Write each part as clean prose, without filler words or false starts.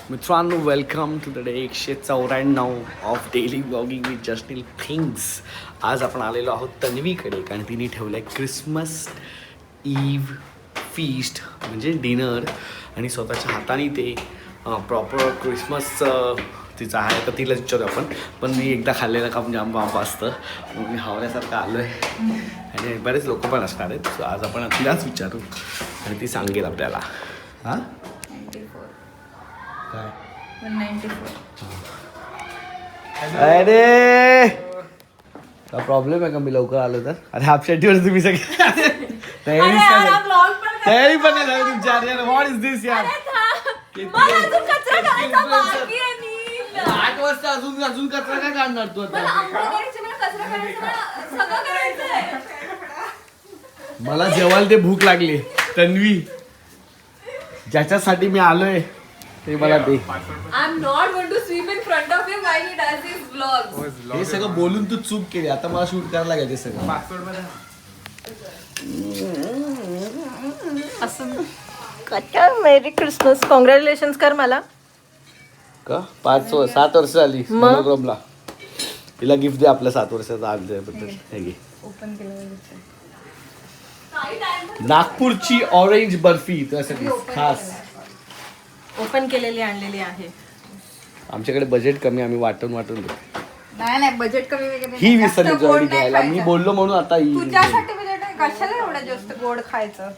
मित्रांनो, welcome to the day 194 of daily blogging with Justil things. आज आपण आलेलो आहोत तन्वीकडे, कारण तिने ठेवलं आहे क्रिसमस ईव्ह फीस्ट म्हणजे डिनर, आणि स्वतःच्या हाताने ते प्रॉपर क्रिसमसचं तिचं आहे. तर तिला विचारू आपण, पण मी एकदा खाल्लेलं काम जाम बाप असतं, मग मी हवल्यासारखं आलो आहे आणि बरेच लोक पण असणार आहेत. सो आज आपण तिलाच विचारू आणि ती सांगेल आपल्याला. हां काय 194. अरे का प्रॉब्लेम आहे का मी लवकर आलो तर? अरे हाफ शर्टीवर तुम्ही सगळे तयारी पण नाही झाली तुमची. अरे व्हॉट इज दिस यार? 8 वाजता अजून कचरा काय काढणार तू आता? मला जेवायला ते भूक लागली. तन्वी, ज्याच्यासाठी मी आलोय ते मला दे. I'm not going to sweep in front of him while he does his vlogs. हे सगळं बोलून तू चूक केली. आता मला शूट करायला लागेल ते सगळं. असं मेरी क्रिसमस कॉंग्रॅच्युलेशन्स कर मला. का 7 वर्ष झाली मनोरमला. तिला गिफ्ट दे आपल्या 7 वर्षाचा आल्याबद्दल. हे घे. ओपन केलं नागपूरची ऑरेंज बर्फी त्यासाठी खास ओपन केलेली आणलेली आहे. आमच्याकडे बजेट कमी, आम्ही वाटून देतो. नाही बजेट कमी वगैरे ही विसरली जॉडी घ्यायला. मी बोललो म्हणून आता ही तुझ्यासाठी बजेट आहे. कशाला एवढं जास्त गोड खायचं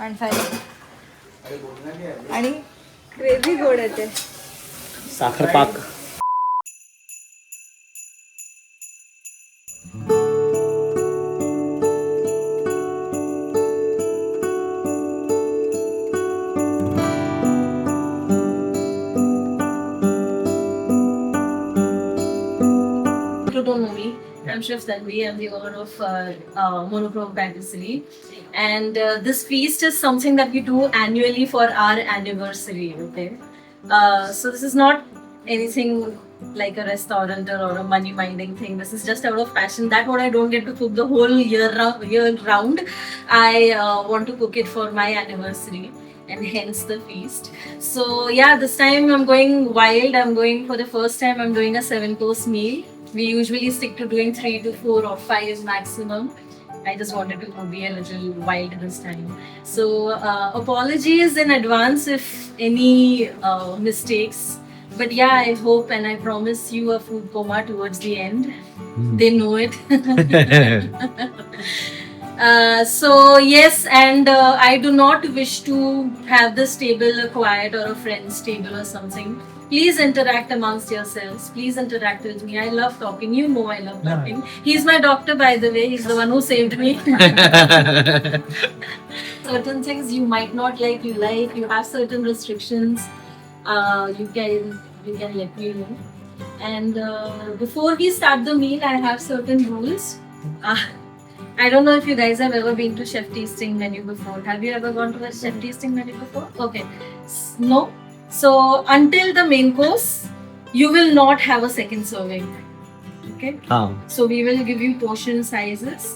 माणसाने? आणि क्रेझी गोड आहे ते. साखर पाक. I'm Chef Tanvi. I'm the owner of Monochrome Patisserie, and this feast is something that we do annually for our anniversary. Okay, so this is not anything like a restaurant or a money minding thing. This is just out of passion. That what I don't get to cook the whole year round. I want to cook it for my anniversary, and hence the feast. So yeah, this time I'm going wild. I'm going for the first time. I'm doing a 7-course meal. We usually stick to doing 3 to 4 or 5 maximum. I just wanted to be a little wild this time. So apologies in advance if any mistakes. But yeah, I hope and I promise you a food coma towards the end. They know it. So yes, and I do not wish to have this table a quiet or a friend's table or something. Please interact amongst yourselves. Please interact with me. I love talking. You know I love talking. He's my doctor, by the way. He's the one who saved me. Certain things you might not like, you like. You have certain restrictions. You can let me know. And before we start the meal, I have certain rules. I don't know if you guys have ever been to chef tasting menu before. Have you ever gone to a chef tasting menu before? Okay. No? So until the main course, you will not have a second serving. Okay? So we will give you portion sizes,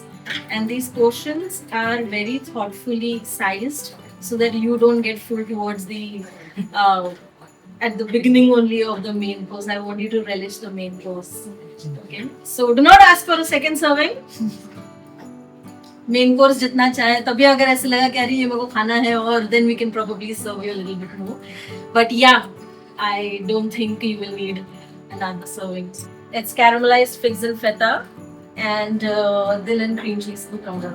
and these portions are very thoughtfully sized so that you don't get full towards the at the beginning only of the main course. I want you to relish the main course. Okay? So do not ask for a second serving. Main course जितना चाहे. तभी अगर ऐसे लगा कि अरे ये मेरे को खाना है, और then we can probably serve you a little bit more. But yeah, I don't think you will need another serving. It's caramelized figs and feta and dill and cream cheese powder.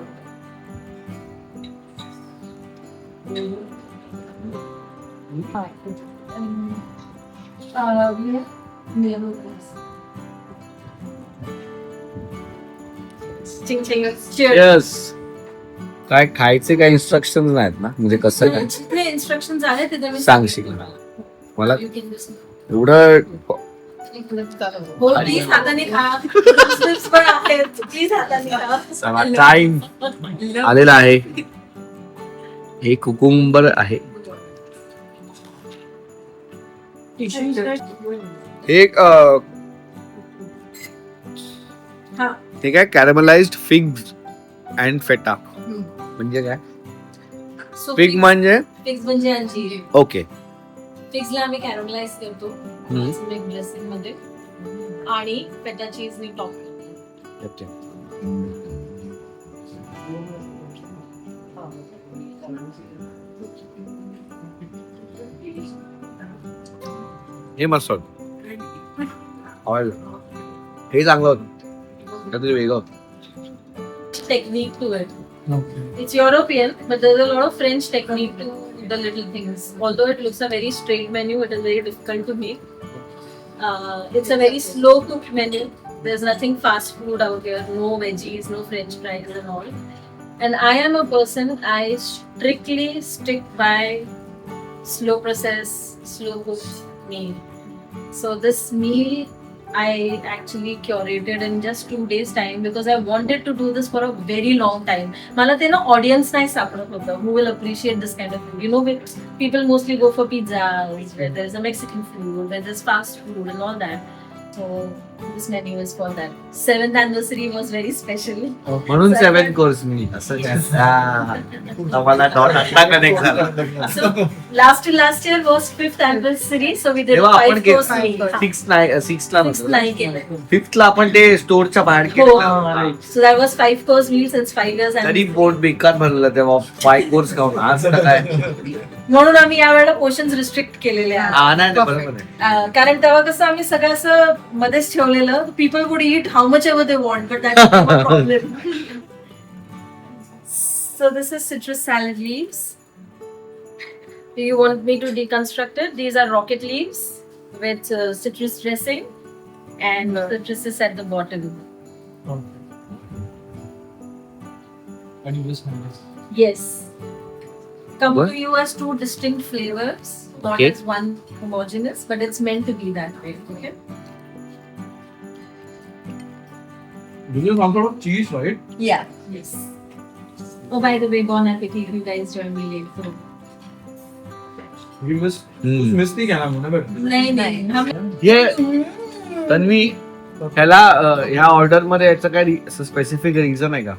Ching ching. Cheers. Yes. काय खायचे काय instruction नाहीत ना? म्हणजे कसं काय जिथे instructions आहेत तिथे मी सांगशील मला? You can just एवढं हो प्लीज हाताने खा. Chips पण आहेत, प्लीज हाताने खा. टाइम आलेला आहे. हे कुकुंबर आहे. एक हा. ते काय कॅरमलाइज्ड फिग्स अँड फेटा म्हणजे काय? So फिग म्हणजे figs म्हणजे अंजीर. ओके. फिग्सला आम्ही कॅरमलाइज करतो मिल्क ड्रेसिंग मध्ये आणि फेटा चीज नी टॉप करतो. हे मस्त ऑइल हे चांगलं होतं काहीतरी वेगळं. Technique to it. It's European, but there's a lot of French technique to the little things. Although it looks a very straight menu, it is very difficult to make. It's a very slow cooked menu. There's nothing fast food out here. No veggies, no French fries and all. And I am a person, I strictly stick by slow process, slow cooked meal. So this meal I actually curated in just 2 days time because I wanted to do this for a very long time. मला ते ना audience नाही सापडत होतं who will appreciate this kind of food. You know, people mostly go for pizzas, where there is a Mexican food, where there's fast food and all that. So this menu is for that. 7th anniversary was very special. म्हणून 7 course मी असं मला dot आता connect झाला. So last year was 5th anniversary, so we did तेव्हा 5 आपण course meal. 6 ला Sixth नाही केलं. 5th ला आपण ते स्टोरच्या बाहेर हो. केलं. So that was 5 course meal since 5 years. तरी पोट बेकार भरलं तेव्हा 5 कोर्स खाऊन. आज काय म्हणून आम्ही यावेळेला पोर्शन्स रिस्ट्रिक्ट केलेले आहेत. नाही बरोबर आहे. कारण तेव्हा कसं आम्ही सगळं असं मध्येच ठेवलेलं. People would eat how much ever they want, but that is not problem. So this is citrus salad leaves. Do you want me to deconstruct it? These are rocket leaves with citrus dressing and citrus is at the bottom. And you just have this. Yes. Come What? to you as 2 distinct flavors, not Okay. as one homogeneous, but it's meant to be that way. Okay. This is some sort of cheese, right? Yeah. Yes. Oh, by the way, bon appetit! You guys join me late. So. We missed the क्या नाम है ना but नहीं हम हे तन्वी ह्याला ह्या order मध्ये याचं काय असं स्पेसिफिक रिझन आहे का?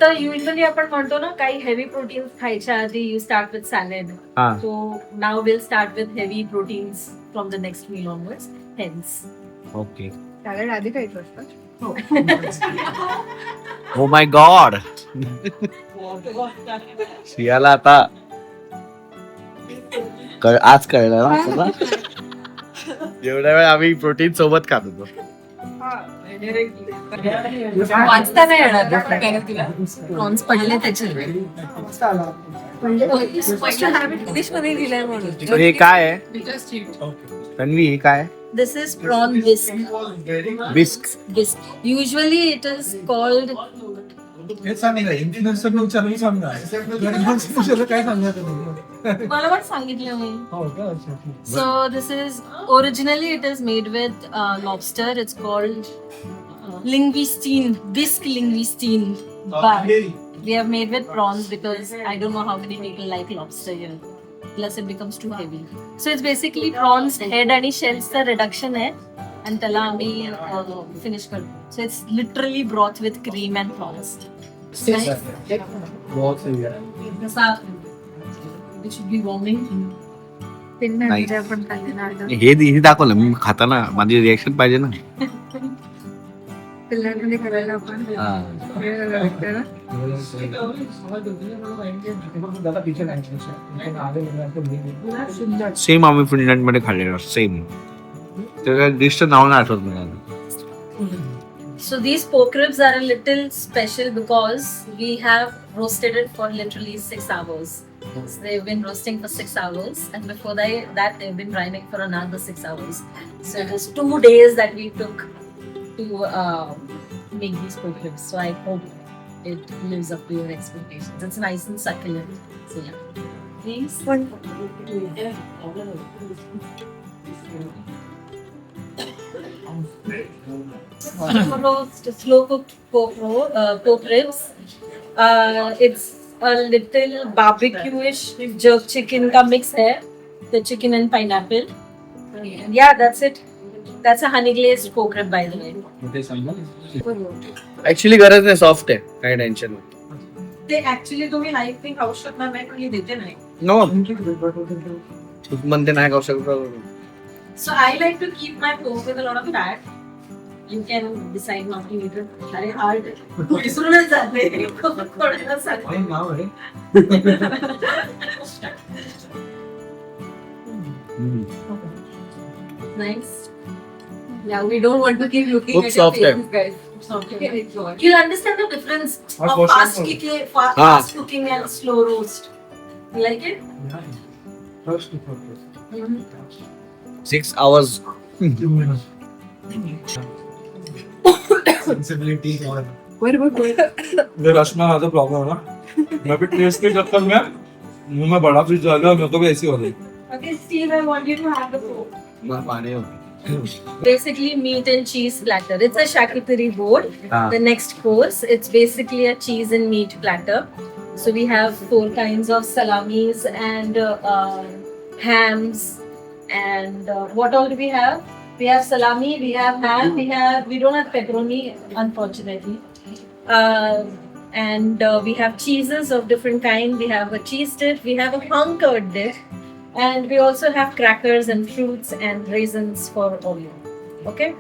तर युजली आपण म्हणतो ना काही हेवी प्रोटीन्स खायच्या आधी यू स्टार्ट विथ सॅलड. हा so now will start with heavy proteins from the next meal onwards. Hence. Okay. Salad आधी खायचं असतं. Oh my god. सियाला आता आज कळलं ना तुला? एवढ्या वेळ आम्ही प्रोटीन सोबत खात होतो. वाचता नाही येणार प्रॉन्स पडले त्याचे म्हणजे स्पष्ट हॅबिट इंग्लिश मध्ये दिलाय म्हणून. So हे काय आहे तन्वी? हे काय? This is prawn bisque. बिस्क. Bisque. Usually it is called. हेच सांगितलं इंजिनियर मी विचारलं सांगा गरीबांचं काय सांगायचं मला पण सांगितलं मी. हो का अच्छा So this is originally it is made with lobster. It's called linguistine, bisque linguistine. But we have made with prawns because I don't know how many people like lobster here. Plus it becomes too heavy. So it's basically prawns head आणि shells चा reduction आहे आणि त्याला आम्ही finish करतो. So it's literally broth with cream and prawns. Nice. बहुत सही है जसा it should be warming. नाही. आपण खाल्ले ना हे दाखवलं मी खाताना माझी रिएक्शन पाहिजे ना. पिल्लांमध्ये करायला आपण वेळ लागतो ना. ज्यादा पीछे नहीं आगे सेम आम्ही फिनलँड मध्ये खाल्लेलं सेम. त्या डिशचं नाव नाही आठवत मला. So these pork ribs are a little special because we have roasted it for literally 6 hours. So they've been roasting for 6 hours, and before that they've been brining for another 6 hours. So it was 2 days that we took to make these pork ribs. So I hope it lives up to your expectations. It's nice and succulent. So yeah. Please. Roast, slow cooked pork ribs. It's a little barbecue-ish jerk chicken ka mix hai. The chicken and pineapple. And yeah, that's it. That's a honey glazed pork rib, by the way. Actually गरज नाही, soft आहे, काही tension नाही. They actually तुम्ही नाही think खाऊ शकणार नाही पण हे देते नाही. नो म्हणते नाही खाऊ शकत. So I like to keep my pork with a lot of fat. You can decide not to eat it. Very hard. विसरूनच जाते. कोणाला सांगते. नाव आहे Nice. Yeah, we don't want to keep looking खूप at your soft आहे. faces, guys. Okay, enjoy. You'll understand the difference How's of washing fast mode? cooking, Ah. fast cooking and slow roast. You like it? First 6 hours. sensibility और What about मेरे रस में ज़्यादा problem है ना, मैं भी टेस्ट के चक्कर में मुंह में बड़ा फ्रिज डाल मेरे को भी ऐसी हो रही. Okay, Steve, I want you to have the pork. पाणी Basically, meat and cheese platter. It's a charcuterie board. Ah. The next course, it's basically a cheese and meat platter. So we have 4 kinds of salamis and hams. And what all do we have? We have salami, we have ham, we don't have pepperoni, unfortunately. And we have cheeses of different kind. We have a cheese dip, we have a hung curd dip. And we also have crackers and fruits and raisins for all you. Okay?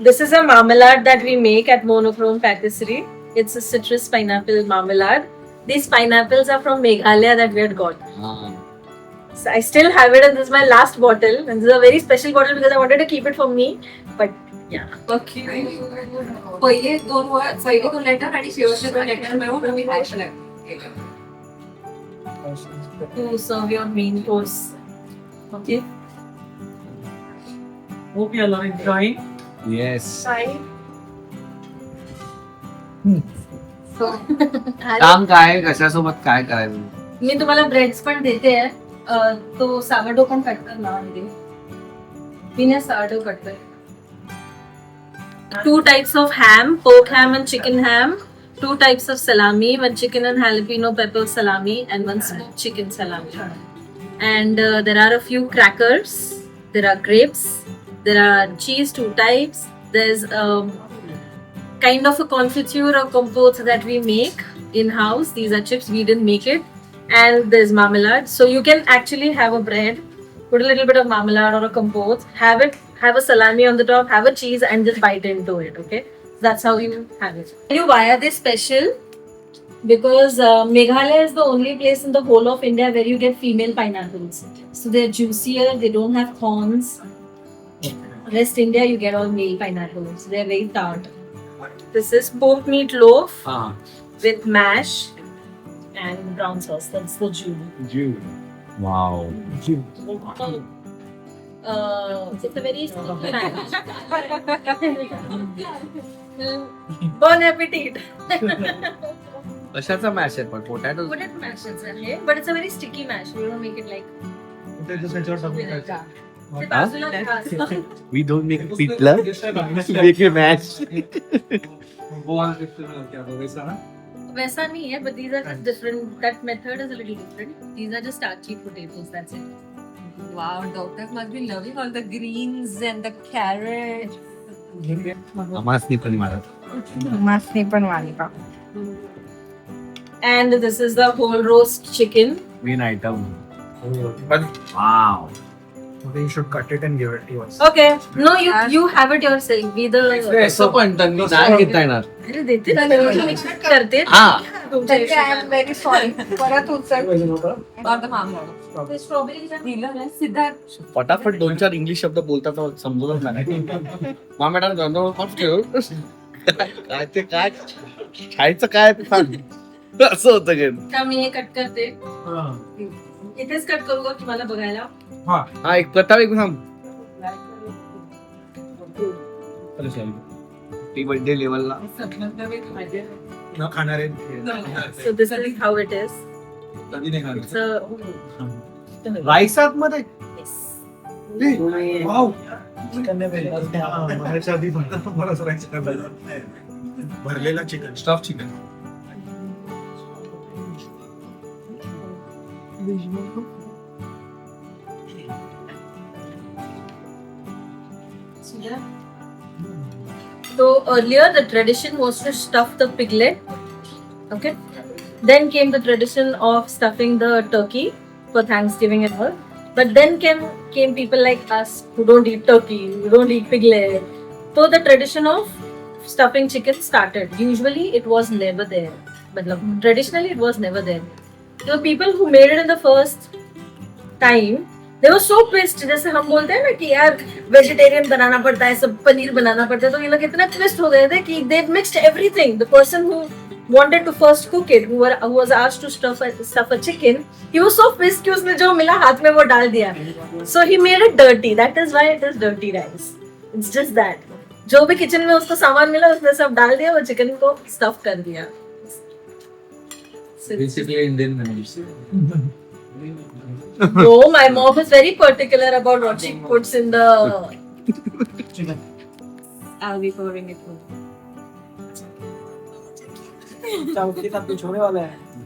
This is a marmalade that we make at Monochrome Patisserie. It's a citrus pineapple marmalade. These pineapples are from Meghalaya that we had got. So I still have it, and this is my last bottle. And this is a very special bottle because I wanted to keep it for me. But yeah. पहिले 2 letter आणि शेवटचे 2 letter मिळून आम्ही hash केलं. To serve your main course. Okay. Hope you are enjoying. Yes. Fine. काम काय, कशासोबत काय करायचं? मी तुम्हाला ब्रेड्स पण देते आहे. तो सावरडो पण कट करणार आहे. मी ना सावरडो कट कर. 2 types of ham, pork ham and chicken ham. 2 types of salami, 1 chicken and jalapeno pepper salami and 1 smoked chicken salami. And there are a few crackers. There are grapes. There are cheese, 2 types. There's kind of a confiture or compote that we make in-house. These are chips, we didn't make it. And there's marmalade. So you can actually have a bread, put a little bit of marmalade or a compote, have a salami on the top, have a cheese and just bite into it, okay? That's how you have it. Why are they special? Because Meghalaya is the only place in the whole of India where you get female pineapples. So they're juicier, they don't have thorns. Rest India, you get all male pineapples. They're very tart. This is pork meat loaf with mash and brown sauce. That's the jewel. Wow. It's a very French. Bon appetit. कशाचा mash आहे पण? Potato. Potato mash is here, but it's a very sticky mash. We don't make it like. ते त्याच्यावर टाकून खायचं. ते बाजूला ठेवा. We don't make pithla, make a mash. Goa system में क्या होगा वैसा ना? वैसा नहीं है, but these are just different. That method is a little different. These are just starchy potatoes. That's it. Wow, doctors must be loving all the greens and the carrot. आमासनी पण मारत. मासनी पण वाली का. And this is the whole roast chicken. Main item. But wow. you should cut it and give it to us. Okay. No, you have it yourself. Be the. असं पण त्यांनी नाही घेता येणार. अरे देते ना, mix करते. हा. तुमच्या I am very sorry. परत उचल. ते strawberry jam. दिलं ना सिद्धार्थ. फटाफट 2-4 इंग्लिश शब्द बोलतात तर समजूनच नाही. मॅडम काय ते काय खायचं काय ते सांग. असं होतं की. आता मी हे कट करते. इथेच कट करू का तुम्हाला बघायला? हा एक प्रताप एक सांग. ती बर्थडे लेवलला न खाणारे So this is how it is. कधी नाही खाणार. So राईस आत मध्ये. yes. भरलेला chicken. Stuff chicken. So earlier the tradition was to stuff the piglet. Okay. Then came the tradition of stuffing the turkey for Thanksgiving and all. But then came people like us who don't eat turkey, who don't eat piglet. So the tradition of stuffing chicken started. Usually it was never there. But traditionally it was never there. The people who made it in the first time, they were so pissed. जैसे हम बोलते हैं ना कि यार vegetarian बनाना पड़ता है, सब पनीर बनाना पड़ता है, तो ये लोग इतना twist हो गए थे कि they mixed everything. The person who wanted to first cook it, who was asked to stuff a chicken, he was so pissed कि उसने जो मिला हाथ में वो डाल दिया. So he made it dirty. That is why it is dirty rice. It's just that. जो भी किचन में उसको सामान मिला उसने सब डाल दिया, वो चिकन को स्टफ कर दिया. Basically Indian meals. No, my mom is very particular about what she puts in the. I'll be pouring it.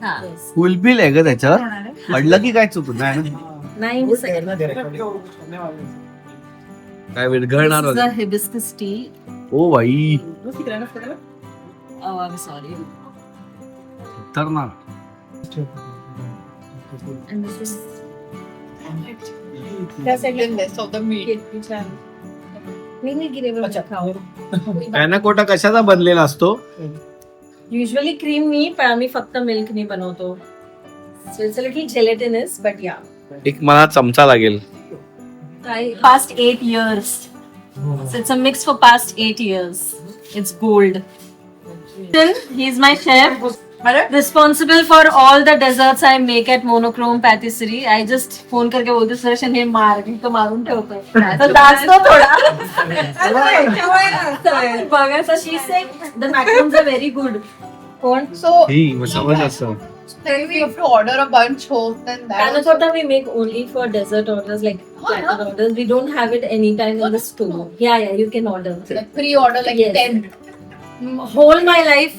Yes. Phulbil आहे का त्याच्यावर? पडलं की काय चुकून नाही ना? Nine seconds. काय विरघळणार This is a hibiscus tea. ओ भाई Oh, I'm sorry. तर ना And this is Less of the meat. kidney chan. नहीं गिरे खाओ. पॅनाकोटा कशाचा बनलेला असतो? Usually cream नाही, पण आम्ही फक्त मिल्क नाही बनवतो. So it's a little gelatinous, but yeah. एक मला चमचा लागेल. Past 8 years. So it's a mix for past 8 years. It's gold. He's my chef. Responsible for all the desserts I make at Monochrome Patisserie. I just phone करके बोलते सुरेशन हे मार तो मारून ठेवतो. तर दाचतो थोडा. बघा, so she said the macarons are very good. कोण? So ही समज असं. then we have to order a bunch home. Then that. Panna cotta we make only for dessert orders, like platter orders. We don't have it anytime in the store. Yeah, you can order. Like pre-order like Yes. 10. Whole my life,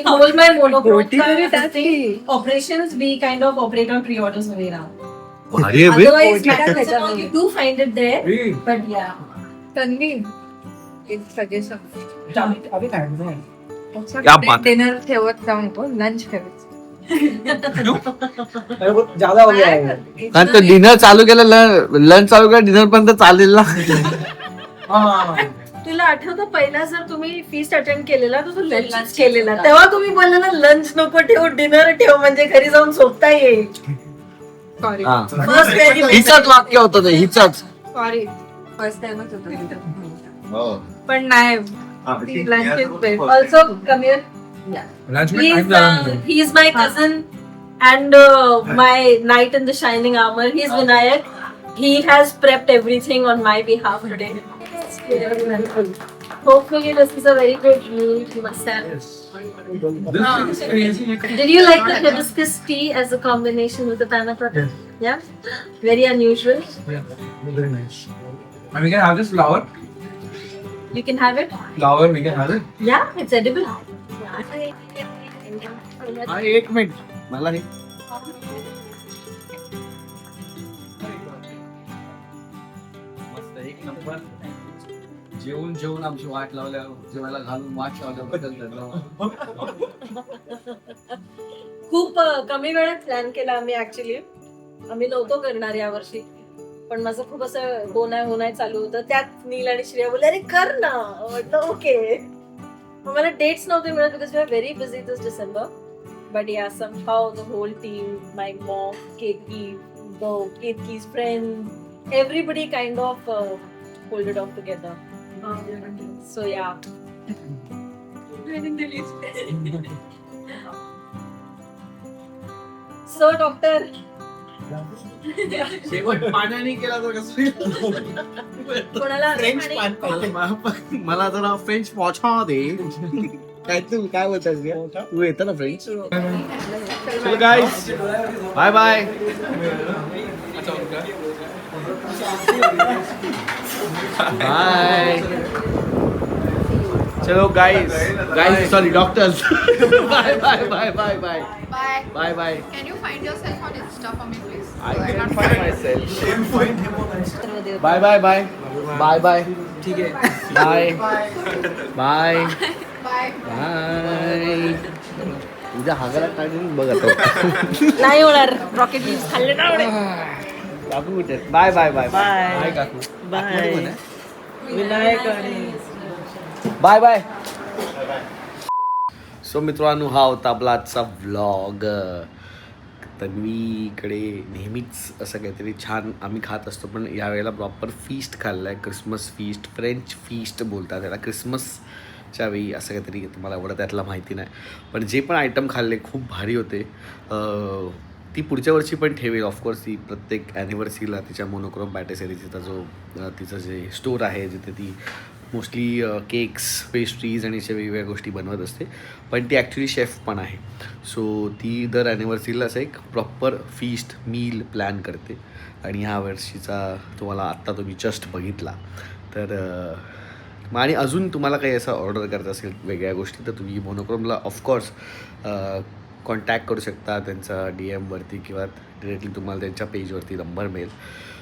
whole my monochrome operations, we kind of operate on pre-orders only now. अरे बे Otherwise, maximum you do find it there, but yeah. Tanvi, it's suggestion. क्या बात है. Dinner ठेवत जाऊ नको, lunch ठेवायचं. ज्यादा हो गया है. कारण तर डिनर चालू केलं, लंच चालू केलं, डिनर पर्यंत चालेल ना. तुला आठवतं पहिला जर तुम्ही फीस्ट अटेंड केलेला तर तू लंच केलेला, तेव्हा तुम्ही बोलला ना लंच नको ठेव, डिनर ठेव, म्हणजे घरी जाऊन झोपता येईल. Sorry. First very हिचंच वाक्य होतं ते, हिचंच. Sorry. First timeच होतं. पण नाही. Lunch is best. Also, come here. Yeah. Lunch में time ज़्यादा He is my cousin and my knight in the shining armor. He is Vinayak. He has prepped everything on my behalf today. Hopefully, this is a very good meal. You must have. This is crazy. Did you like the hibiscus tea as a combination with the panna cotta? Yeah. Very unusual. Yeah, very nice. And we can have this flower. You can have it. Flower, we can have it. Yeah, it's edible. हा, एक minute मला हे मस्त एक number. जेवून जेवून आमची वाट लावल्या, जेवायला घालून वाट लावल्याबद्दल धन्यवाद. खूप कमी वेळात प्लॅन केला आम्ही ऍक्च्युली. आम्ही नव्हतो करणार या वर्षी, पण माझं खूप असं होणार चालू होतं. त्यात नील आणि श्रेया बोलले अरे कर ना. म्हटलं ओके. मला डेट्स नव्हते मिळत because we are very busy this December. But yeah somehow the whole team, my mom, Ketki's friends, everybody kind of pulled it off together. So yeah. So doctor. शेवट पाण्याने केला तर कसं. कोणाला फ्रेंच मला जरा फ्रेंच पोछा दे. काय तू काय बोलतोस? तू येतं ना फ्रेंच. चलो गाइस, बाय बाय. बाय. चलो guys sorry doctors. Bye bye bye bye bye Bye. Bye bye. Can you find yourself on Insta for me, please? I So can can't find myself. Bye bye bye bye bye. ठीक आहे. Bye bye Bye. Bye. उद्या हागाला टाकून बघ आता. नाही होणार rocket lives खाल्ले ना एवढे. काकू कुठे आहेत? Bye bye bye Bye. Bye काकू. बाय. विनायक आणि बाय बाय. सो मित्रांनो हा होता आपला आजचा व्लॉग. तन्वीकडे नेहमीच असं काहीतरी छान आम्ही खात असतो, पण यावेळेला प्रॉपर फीस्ट खाल्ला आहे. क्रिसमस फीस्ट, फ्रेंच फीस्ट बोलतात त्याला. क्रिसमसच्या वेळी असं काहीतरी तुम्हाला एवढं त्यातला माहिती नाही, पण जे पण आयटम खाल्ले खूप भारी होते. ती पुढच्या वर्षी पण ठेवेल ऑफकोर्स. ती प्रत्येक ॲनिव्हर्सरीला तिच्या मोनोक्रोम पॅटेसरीचा जो तिचं जे स्टोर आहे जिथे ती मोस्टली केक्स, पेस्ट्रीज आणि अशा वेगवेगळ्या गोष्टी बनवत असते, पण ती ॲक्च्युली शेफ पण आहे. सो ती दर ॲनिव्हर्सरीला असं एक प्रॉपर फीस्ट मील प्लॅन करते. आणि ह्या वर्षीचा तुम्हाला आत्ता तुम्ही जस्ट बघितला तर आणि अजून तुम्हाला काही असं ऑर्डर करायचं असेल वेगळ्या गोष्टी तर तुम्ही मोनोक्रोमला ऑफकोर्स कॉन्टॅक्ट करू शकता. त्यांचा DMवरती किंवा डिरेक्टली तुम्हाला त्यांच्या पेजवरती नंबर मिळेल.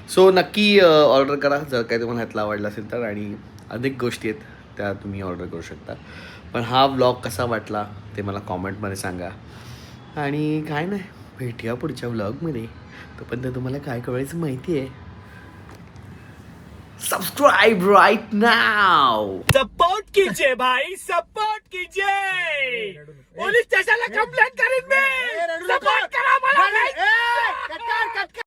सो नक्की ऑर्डर करा जर काही तुम्हाला ह्यातला आवडला असेल तर. आणि अनेक गोष्टी आहेत त्या तुम्ही ऑर्डर करू शकता. पण हा व्लॉग कसा वाटला ते मला कॉमेंटमध्ये सांगा. आणि काय नाही, भेटूया पुढच्या व्लॉगमध्ये. तोपर्यंत तुम्हाला काय करायचं माहिती आहे, सब्सक्राइब राइट नाउ. सपोर्ट कीजिए भाई, सपोर्ट कीजिए. पुलिस स्टेशन ला कंप्लेंट करेन मी. सपोर्ट करा मला.